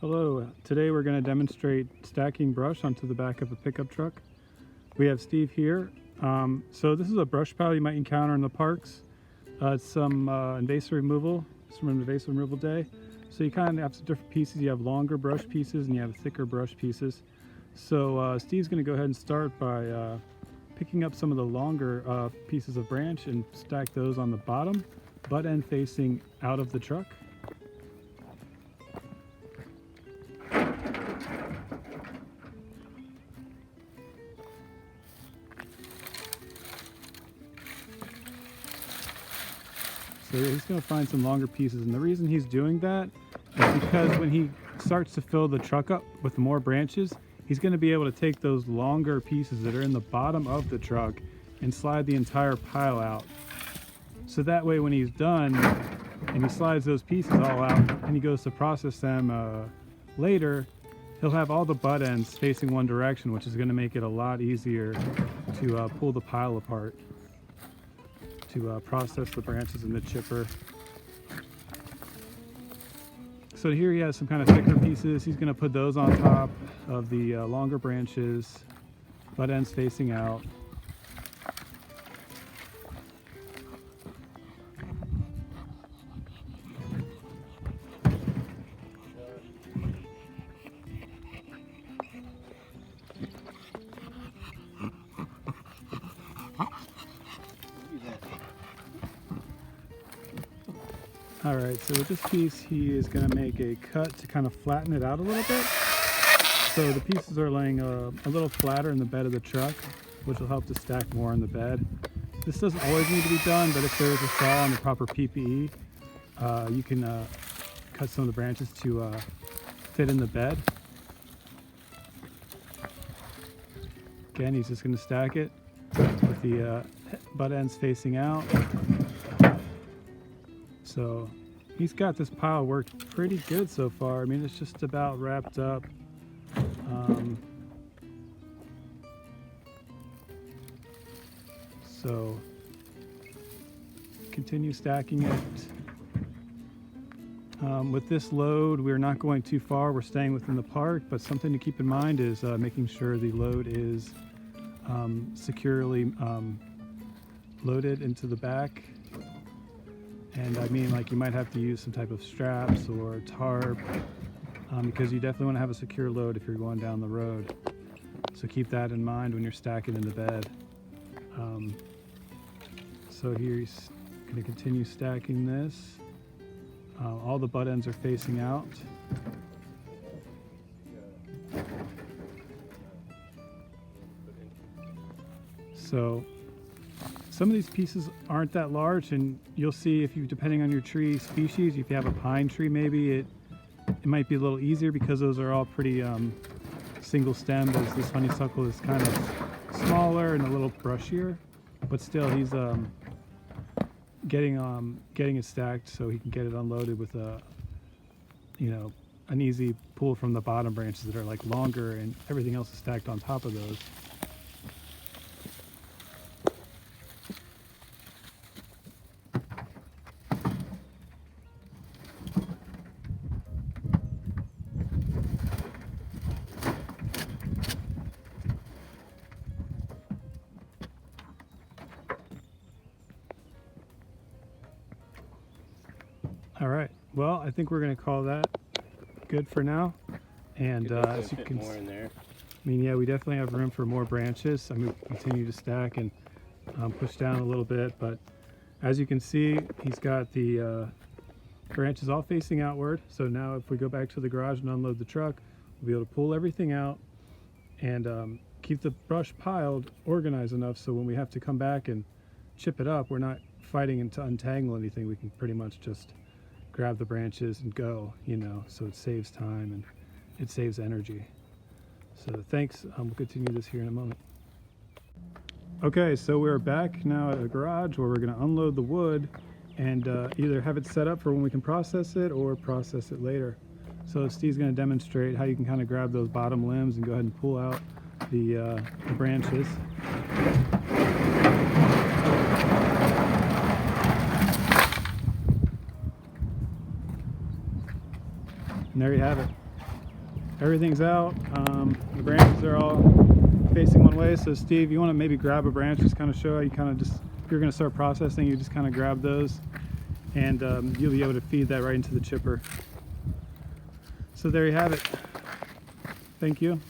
Hello, today we're going to demonstrate stacking brush onto the back of a pickup truck. We have Steve here. So this is a brush pile you might encounter in the parks. It's some invasive removal, it's from an invasive removal day. So you kind of have some different pieces. You have longer brush pieces and you have thicker brush pieces. So Steve's going to go ahead and start by picking up some of the longer pieces of branch and stack those on the bottom, butt end facing out of the truck. So he's going to find some longer pieces, and the reason he's doing that is because when he starts to fill the truck up with more branches, he's going to be able to take those longer pieces that are in the bottom of the truck and slide the entire pile out. So that way when he's done and he slides those pieces all out and he goes to process them later, he'll have all the butt ends facing one direction, which is going to make it a lot easier to pull the pile apart, to process the branches in the chipper. So here he has some kind of thicker pieces. He's going to put those on top of the longer branches, butt ends facing out. Alright, so with this piece he is going to make a cut to kind of flatten it out a little bit. So the pieces are laying a little flatter in the bed of the truck, which will help to stack more in the bed. This doesn't always need to be done, but if there is a saw and the proper PPE, you can cut some of the branches to fit in the bed. Again, he's just going to stack it with the butt ends facing out. So he's got this pile worked pretty good so far. I mean, it's just about wrapped up. So continue stacking it. With this load, we're not going too far. We're staying within the park, but something to keep in mind is making sure the load is securely loaded into the back. And I mean, like, you might have to use some type of straps or tarp because you definitely want to have a secure load if you're going down the road. So keep that in mind when you're stacking in the bed. So here he's going to continue stacking this. All the butt ends are facing out. So some of these pieces aren't that large, and you'll see if you, depending on your tree species, if you have a pine tree, maybe it might be a little easier because those are all pretty single stemmed, as this honeysuckle is kind of smaller and a little brushier, but still he's getting it stacked so he can get it unloaded with an easy pull from the bottom branches that are like longer, and everything else is stacked on top of those. All right, well, I think we're going to call that good for now. And as you can see, I mean, yeah, we definitely have room for more branches. I'm going to continue to stack and push down a little bit, but as you can see, he's got the branches all facing outward. So now if we go back to the garage and unload the truck, we'll be able to pull everything out and keep the brush piled organized enough so when we have to come back and chip it up, we're not fighting to untangle anything. We can pretty much just grab the branches and go, so it saves time and it saves energy. So thanks. We'll continue this here in a moment. Okay, so we're back now at the garage where we're going to unload the wood and either have it set up for when we can process it or process it later. So Steve's going to demonstrate how you can kind of grab those bottom limbs and go ahead and pull out the branches. And there you have it. everything's out. The branches are all facing one way. So Steve, you want to maybe grab a branch, just kind of show how you kind of just, if you're going to start processing, you just kind of grab those, and you'll be able to feed that right into the chipper. So there you have it. Thank you.